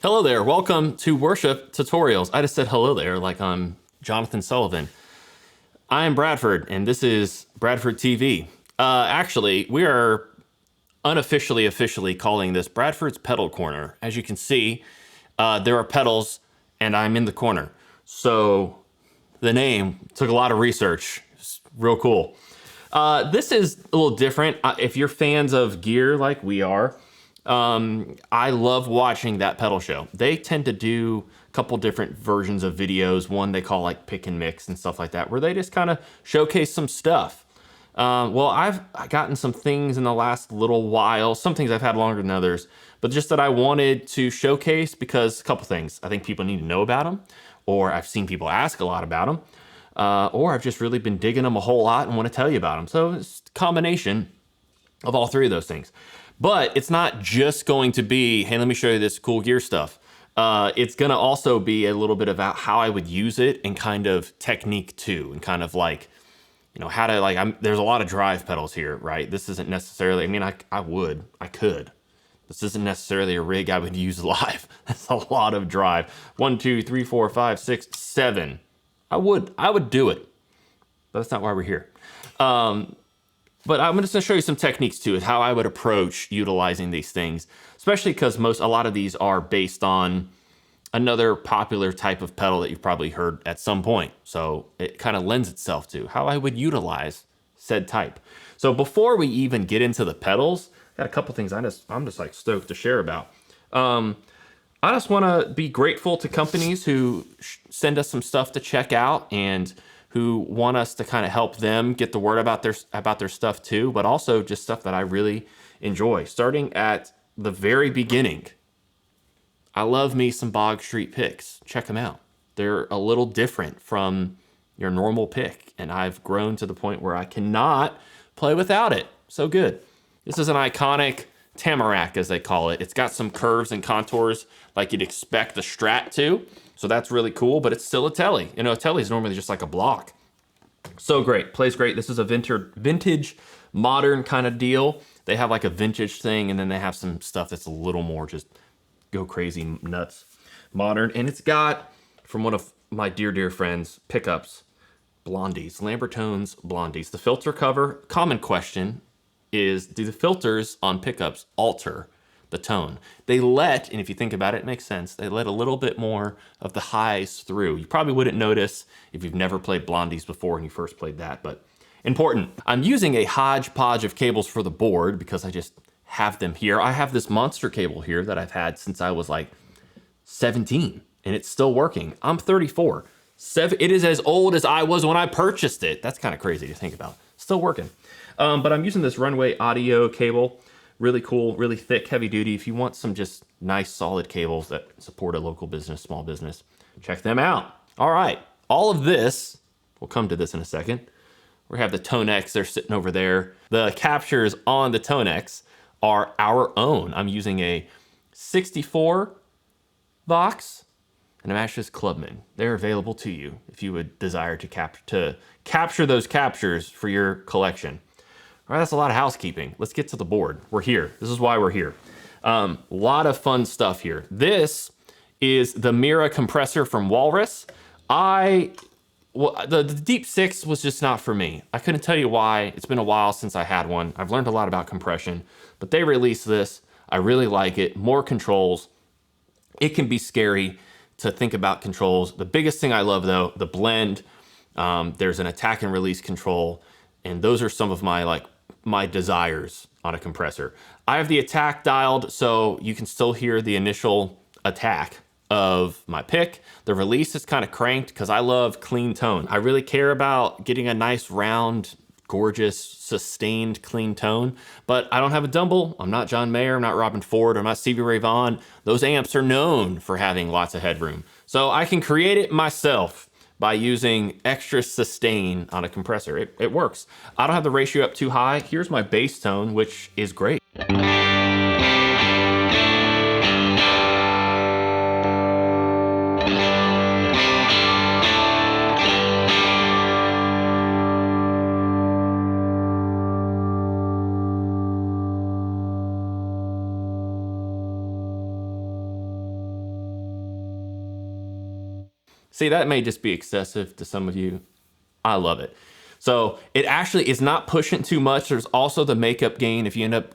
Hello there, welcome to Worship Tutorials. I just said hello there like I'm Jonathan Sullivan. I am Bradford, and this is Bradford TV. Actually, we are officially calling this Bradford's Pedal Corner. As you can see, there are pedals, and I'm in the corner. So the name took a lot of research. It's real cool. This is a little different. If you're fans of gear like we are, I love watching that pedal show. They tend to do a couple different versions of videos. One they call like pick and mix and stuff like that, where they just kind of showcase some stuff. Well, I've gotten some things in the last little while. Some things I've had longer than others, but just that I wanted to showcase because a couple things. I think people need to know about them, or I've seen people ask a lot about them, or I've just really been digging them a whole lot and want to tell you about them. So it's a combination of all three of those things. But it's not just going to be, hey, let me show you this cool gear stuff. It's going to also be a little bit about how I would use it and kind of technique too, and kind of like, you know, how to like, there's a lot of drive pedals here, right? This isn't necessarily, I mean, I could. This isn't necessarily a rig I would use live. That's a lot of drive. 1, 2, 3, 4, 5, 6, 7. I would do it, but that's not why we're here. But I'm just going to show you some techniques too, how I would approach utilizing these things, especially because a lot of these are based on another popular type of pedal that you've probably heard at some point. So it kind of lends itself to how I would utilize said type. So before we even get into the pedals, I got a couple things I'm just like stoked to share about. I just want to be grateful to companies who send us some stuff to check out and who want us to kind of help them get the word about their stuff too, but also just stuff that I really enjoy. Starting at the very beginning, I love me some Bog Street picks. Check them out. They're a little different from your normal pick, and I've grown to the point where I cannot play without it. So good. This is an iconic Tamarack, as they call it. It's got some curves and contours like you'd expect the Strat to. So that's really cool, but it's still a Telly. You know, a Telly is normally just like a block. So great, plays great. This is a vintage modern kind of deal. They have like a vintage thing, and then they have some stuff that's a little more just go crazy nuts modern. And it's got, from one of my dear friends, pickups, Blondies, Lambertones Blondies. The filter cover, common question is, do the filters on pickups alter the tone? They let, and if you think about it, it makes sense, they let a little bit more of the highs through. You probably wouldn't notice if you've never played Blondies before and you first played that, but important. I'm using a hodgepodge of cables for the board because I just have them here. I have this monster cable here that I've had since I was like 17, and it's still working. I'm 34. It is as old as I was when I purchased it. That's kind of crazy to think about. Still working. But I'm using this Runway audio cable. Really cool, really thick, heavy duty. If you want some just nice, solid cables that support a local business, small business, check them out. All right, all of this, we'll come to this in a second. We have the TONEX, they're sitting over there. The captures on the TONEX are our own. I'm using a 64 Vox and a Matchless Clubman. They're available to you if you would desire to capture those captures for your collection. All right, that's a lot of housekeeping. Let's get to the board. We're here. This is why we're here. A lot of fun stuff here. This is the Mira compressor from Walrus. The Deep 6 was just not for me. I couldn't tell you why. It's been a while since I had one. I've learned a lot about compression, but they released this. I really like it. More controls. It can be scary to think about controls. The biggest thing I love though, the blend. There's an attack and release control, and those are some of my desires on a compressor. I have the attack dialed so you can still hear the initial attack of my pick. The release is kind of cranked because I love clean tone. I really care about getting a nice round, gorgeous, sustained, clean tone, but I don't have a Dumble. I'm not John Mayer. I'm not Robin Ford. I'm not Stevie Ray Vaughan. Those amps are known for having lots of headroom. So I can create it myself by using extra sustain on a compressor. It works. I don't have the ratio up too high. Here's my bass tone, which is great. See, that may just be excessive to some of you. I love it. So it actually is not pushing too much. There's also the makeup gain. If you end up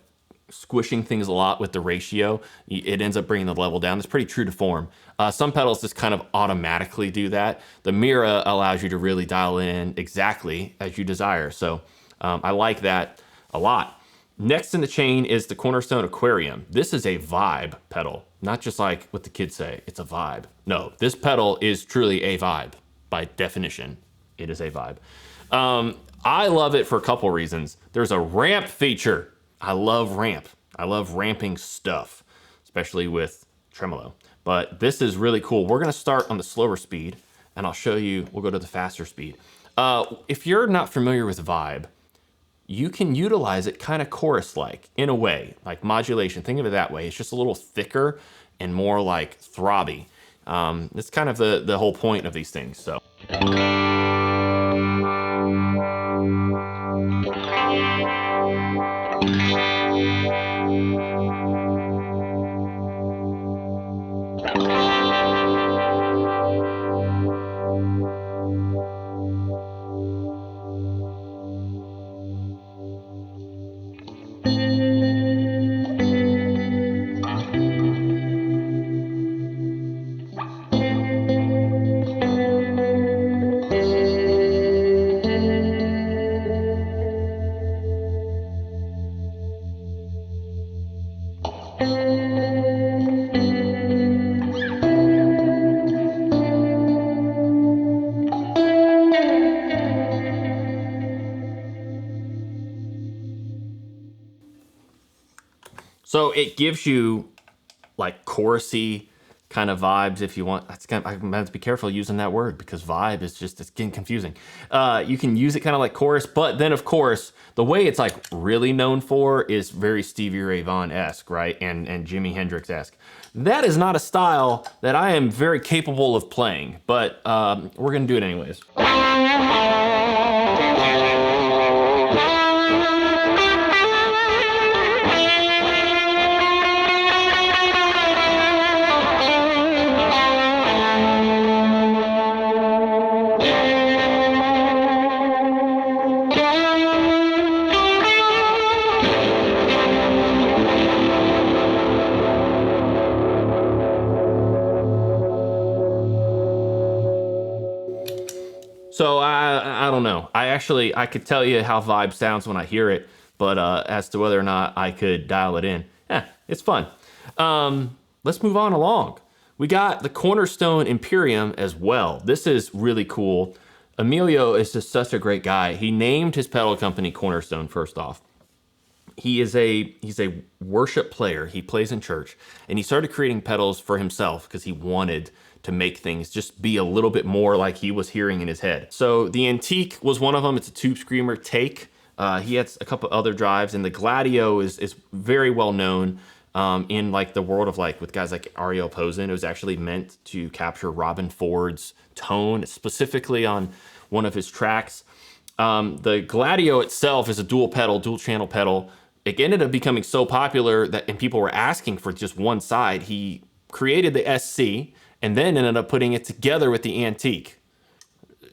squishing things a lot with the ratio, it ends up bringing the level down. It's pretty true to form. Some pedals just kind of automatically do that. The Mira allows you to really dial in exactly as you desire. So I like that a lot. Next in the chain is the Cornerstone Aquarium. This is a vibe pedal, not just like what the kids say, it's a vibe. No, this pedal is truly a vibe. By definition, it is a vibe. I love it for a couple reasons. There's a ramp feature. I love ramp. I love ramping stuff, especially with tremolo. But this is really cool. We're gonna start on the slower speed, and I'll show you, we'll go to the faster speed. If you're not familiar with vibe, you can utilize it kind of chorus-like, in a way, like modulation. Think of it that way. It's just a little thicker and more like throbby. It's kind of the whole point of these things, so. So it gives you like chorusy kind of vibes if you want. That's kind of, I'm have to be careful using that word because vibe is just, it's getting confusing. You can use it kind of like chorus, but then of course, the way it's like really known for is very Stevie Ray Vaughan-esque, right? And Jimi Hendrix-esque. That is not a style that I am very capable of playing, but we're gonna do it anyways. So I don't know. I could tell you how vibe sounds when I hear it, but as to whether or not I could dial it in, it's fun. Let's move on along. We got the Cornerstone Imperium as well. This is really cool. Emilio is just such a great guy. He named his pedal company Cornerstone first off. He's a worship player. He plays in church, and he started creating pedals for himself because he wanted to make things just be a little bit more like he was hearing in his head. So the Antique was one of them. It's a Tube Screamer take. He has a couple other drives, and the Gladio is very well known in like the world of like with guys like Ariel Posen. It was actually meant to capture Robin Ford's tone, specifically on one of his tracks. The Gladio itself is a dual channel pedal. It ended up becoming so popular that, and people were asking for just one side, he created the SC and then ended up putting it together with the Antique.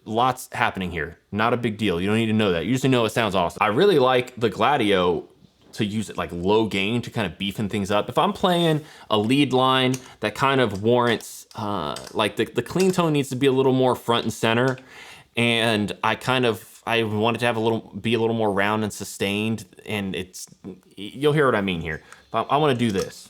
Lots happening here. Not a big deal. You don't need to know that. You just know it sounds awesome. I really like the Gladio to use it like low gain to kind of beefing things up. If I'm playing a lead line that kind of warrants, like the clean tone needs to be a little more front and center, and I wanted to have be a little more round and sustained, and you'll hear what I mean here. I want to do this.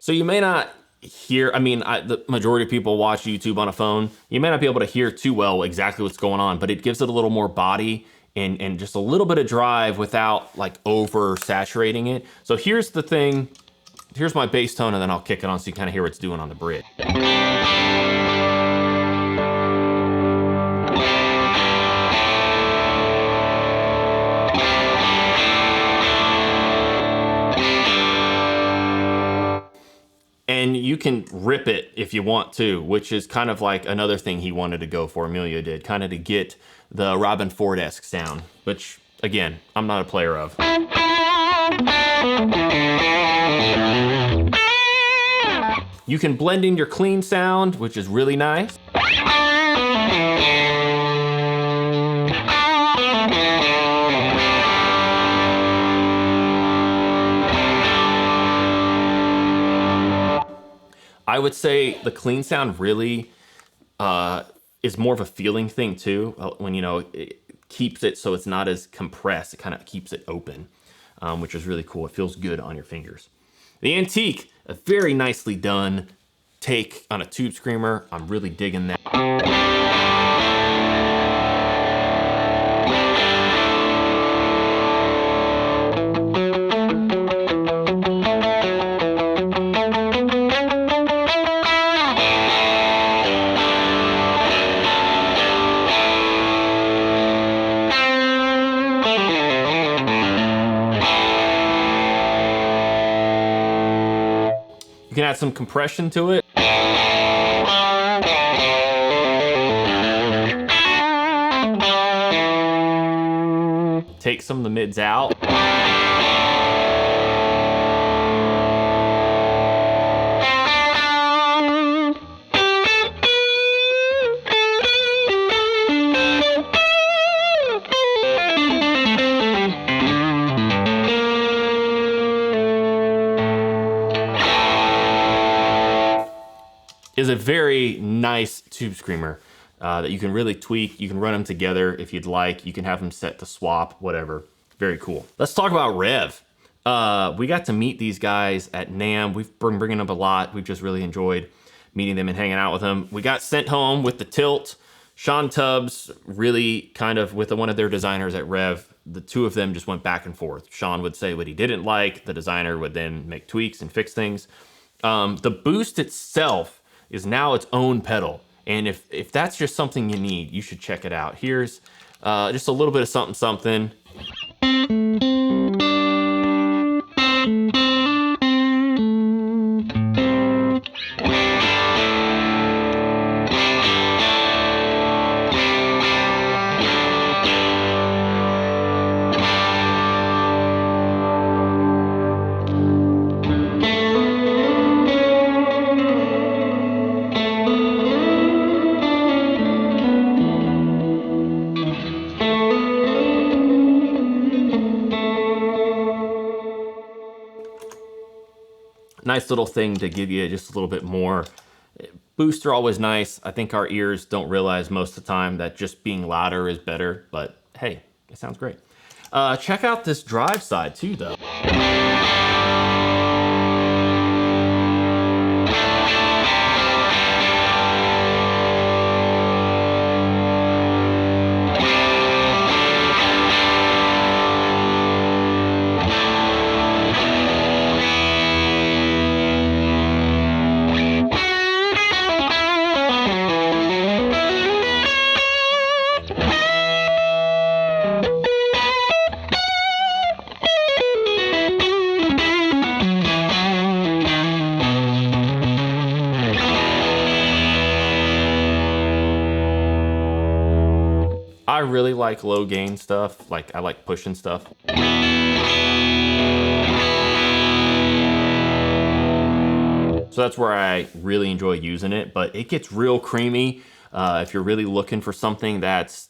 So you may not hear, the majority of people watch YouTube on a phone. You may not be able to hear too well exactly what's going on, but it gives it a little more body and just a little bit of drive without like over saturating it. So here's the thing, here's my bass tone, and then I'll kick it on so you kind of hear what it's doing on the bridge. you can rip it if you want to, which is kind of like another thing he wanted to go for, Emilio did, kind of to get the Robin Ford-esque sound, which, again, I'm not a player of. You can blend in your clean sound, which is really nice. I would say the clean sound really is more of a feeling thing too. When, you know, it keeps it so it's not as compressed, it kind of keeps it open, which is really cool. It feels good on your fingers. The Antique, a very nicely done take on a tube screamer. I'm really digging that. You can add some compression to it. Take some of the mids out. Is a very nice tube screamer that you can really tweak. You can run them together if you'd like. You can have them set to swap, whatever. Very cool. Let's talk about Revv. We got to meet these guys at NAMM. We've been bringing up a lot. We've just really enjoyed meeting them and hanging out with them. We got sent home with the Tilt. Sean Tubbs really kind of with one of their designers at Revv. The two of them just went back and forth. Sean would say what he didn't like. The designer would then make tweaks and fix things. The boost itself is now its own pedal. And if that's just something you need, you should check it out. Here's just a little bit of something, something. Nice little thing to give you just a little bit more. Boosts are always nice. I think our ears don't realize most of the time that just being louder is better, but hey, it sounds great. Check out this drive side too, though. I really like low gain stuff. Like I like pushing stuff. So that's where I really enjoy using it, but it gets real creamy if you're really looking for something that's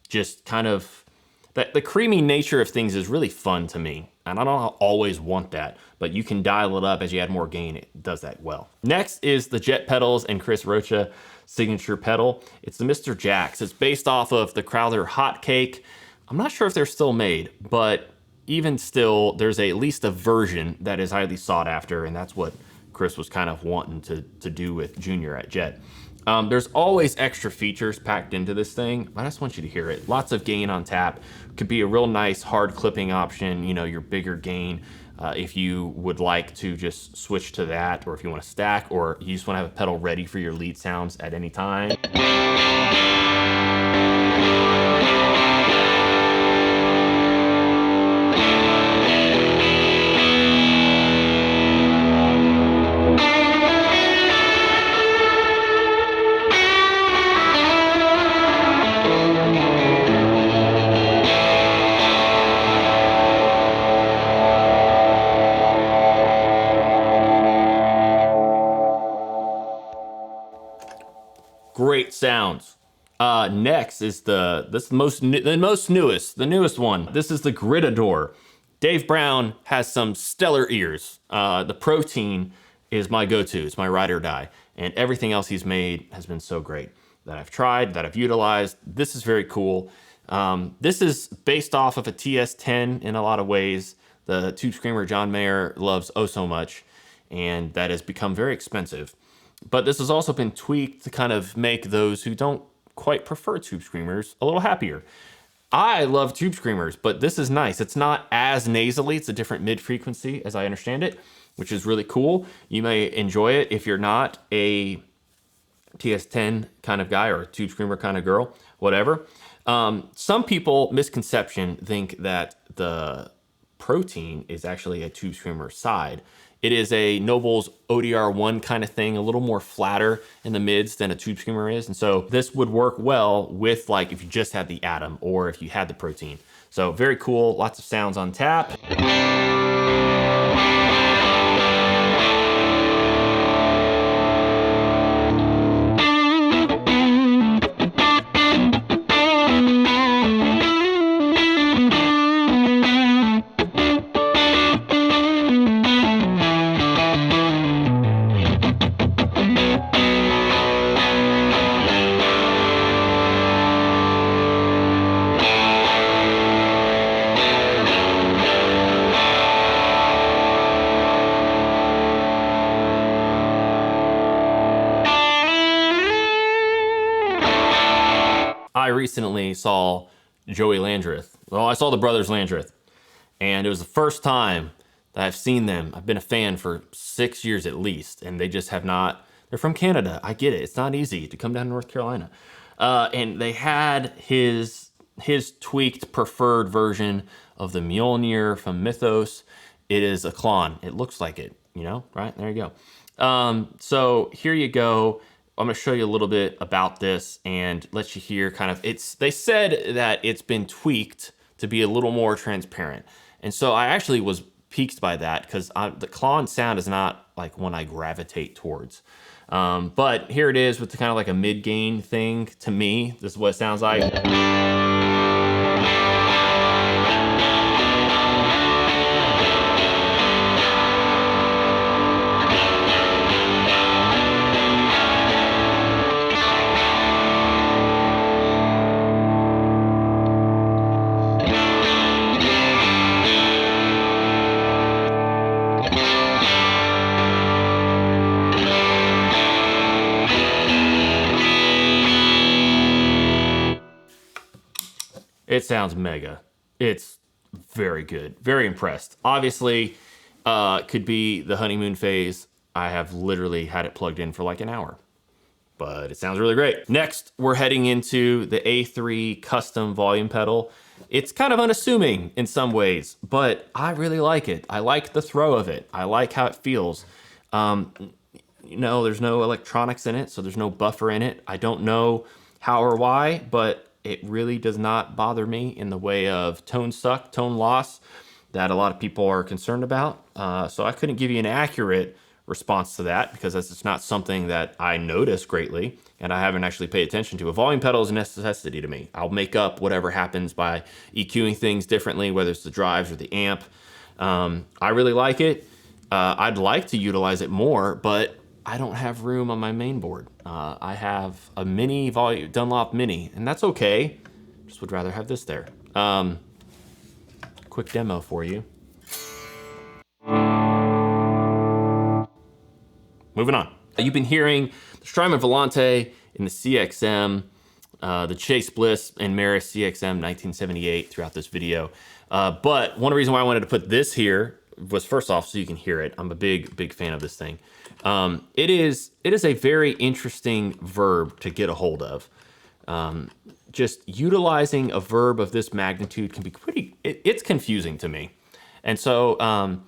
just kind of, the creamy nature of things is really fun to me. And I don't always want that, but you can dial it up as you add more gain. It does that well. Next is the Jet Pedals and Chris Rocha signature pedal. It's the Mr. Jax. It's based off of the Crowther Hot Cake. I'm not sure if they're still made, but even still, there's at least a version that is highly sought after, and that's what Chris was kind of wanting to do with Junior at Jet. There's always extra features packed into this thing. I just want you to hear it. Lots of gain on tap. Could be a real nice hard clipping option, you know, your bigger gain. If you would like to just switch to that, or if you want to stack, or you just want to have a pedal ready for your lead sounds at any time. sounds. Next is the newest one. This is the Gritador. Dave Browne has some stellar ears. The protein is my go-to. It's my ride or die. And everything else he's made has been so great that I've tried, that I've utilized. This is very cool. This is based off of a TS10 in a lot of ways. The Tube Screamer John Mayer loves oh so much, and that has become very expensive. But this has also been tweaked to kind of make those who don't quite prefer Tube Screamers a little happier. I love Tube Screamers, but this is nice. It's not as nasally. It's a different mid-frequency, as I understand it, which is really cool. You may enjoy it if you're not a TS10 kind of guy or a Tube Screamer kind of girl, whatever. Some people, misconception, think that the protein is actually a Tube Screamer side. It is a Noble's ODR1 kind of thing, a little more flatter in the mids than a Tube Screamer is. And so this would work well with like if you just had the Atom or if you had the protein. So very cool, lots of sounds on tap. I recently saw Joey Landreth. Well, I saw the brothers Landreth, and it was the first time that I've seen them. I've been a fan for 6 years at least, and they just have not. They're from Canada. I get it. It's not easy to come down to North Carolina. And they had his tweaked preferred version of the Mjolnir from Mythos. It is a Klon. It looks like it, you know, right? There you go. So here you go. I'm going to show you a little bit about this and let you hear kind of, they said that it's been tweaked to be a little more transparent. And so I actually was piqued by that because the Klon sound is not like one I gravitate towards. But here it is with the kind of like a mid-gain thing to me. This is what it sounds like. It sounds mega. It's very good. Very impressed. Obviously, could be the honeymoon phase. I have literally had it plugged in for like an hour, but it sounds really great. Next, we're heading into the A3 custom volume pedal. It's kind of unassuming in some ways, but I really like it. I like the throw of it. I like how it feels. You know, there's no electronics in it, so there's no buffer in it. I don't know how or why, but it really does not bother me in the way of tone suck, tone loss that a lot of people are concerned about. So I couldn't give you an accurate response to that because that's just not something that I notice greatly and I haven't actually paid attention to. A volume pedal is a necessity to me. I'll make up whatever happens by EQing things differently, whether it's the drives or the amp. I really like it. I'd like to utilize it more, but I don't have room on my main board. I have a mini volume Dunlop Mini, and that's okay. Just would rather have this there. Quick demo for you. Moving on. You've been hearing the Strymon Volante in the CXM, the Chase Bliss and Meris CXM 1978 throughout this video. But one reason why I wanted to put this here was first off so you can hear it. I'm a big fan of this thing. It is a very interesting verb to get a hold of. Just utilizing a verb of this magnitude can be it's confusing to me. And so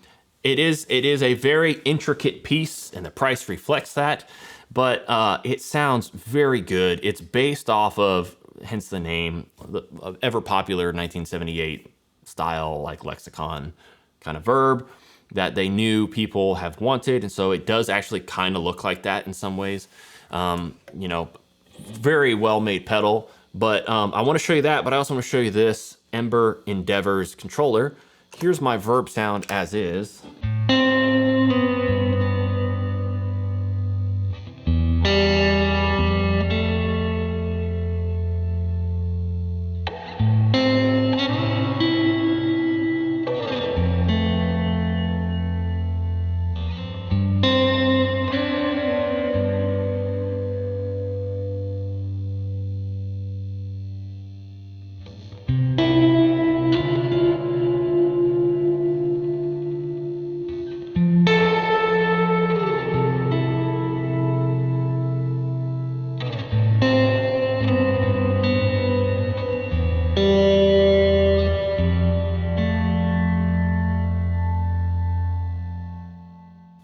it is a very intricate piece and the price reflects that, but it sounds very good. It's based off of, hence the name, the ever popular 1978 style, like lexicon kind of verb that they knew people have wanted. And so it does actually kind of look like that in some ways. You know, very well-made pedal. But I want to show you that, but I also want to show you this Ember Endeavors controller. Here's my Revv sound as is.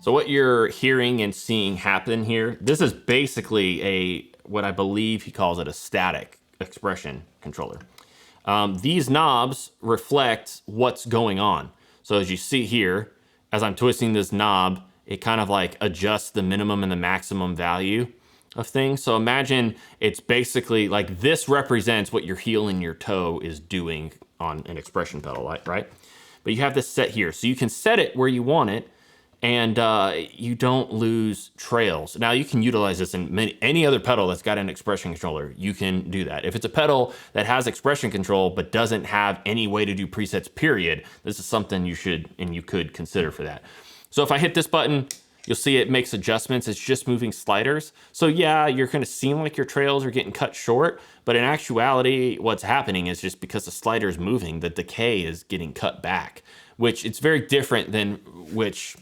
So what you're hearing and seeing happen here, this is basically what I believe he calls it, a static expression controller. These knobs reflect what's going on. So as you see here, as I'm twisting this knob, it kind of like adjusts the minimum and the maximum value of things. So imagine it's basically like this represents what your heel and your toe is doing on an expression pedal, right? But you have this set here. So you can set it where you want it, and you don't lose trails. Now you can utilize this in any other pedal that's got an expression controller. You can do that. If it's a pedal that has expression control but doesn't have any way to do presets, period, this is something you should and you could consider for that. So if I hit this button, you'll see it makes adjustments. It's just moving sliders. So yeah, you're gonna seem like your trails are getting cut short, but in actuality, what's happening is just because the slider's moving, the decay is getting cut back, which it's very different than which,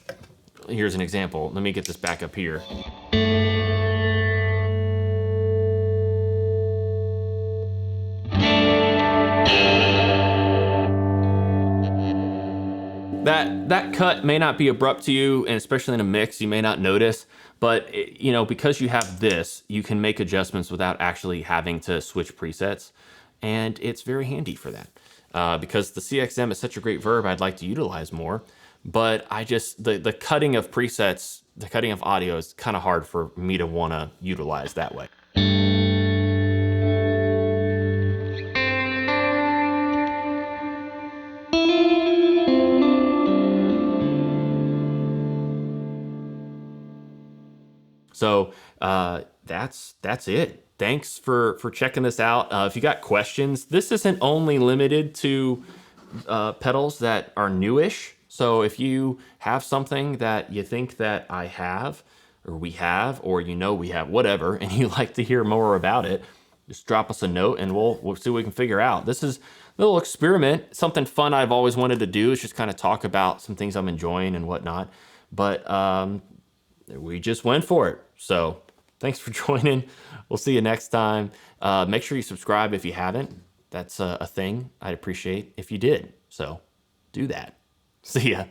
here's an example. Let me get this back up here. That cut may not be abrupt to you, and especially in a mix, you may not notice, but you know, because you have this, you can make adjustments without actually having to switch presets, and it's very handy for that. Because the CXM is such a great Revv, I'd like to utilize more, but the cutting of presets, the cutting of audio is kind of hard for me to want to utilize that way. So that's it. Thanks for checking this out. If you got questions, this isn't only limited to pedals that are newish. So if you have something that you think that I have, or we have, or you know we have, whatever, and you'd like to hear more about it, just drop us a note and we'll see what we can figure out. This is a little experiment, something fun I've always wanted to do, is just kind of talk about some things I'm enjoying and whatnot. But we just went for it. So thanks for joining. We'll see you next time. Make sure you subscribe if you haven't. That's a thing I'd appreciate if you did. So do that. See ya.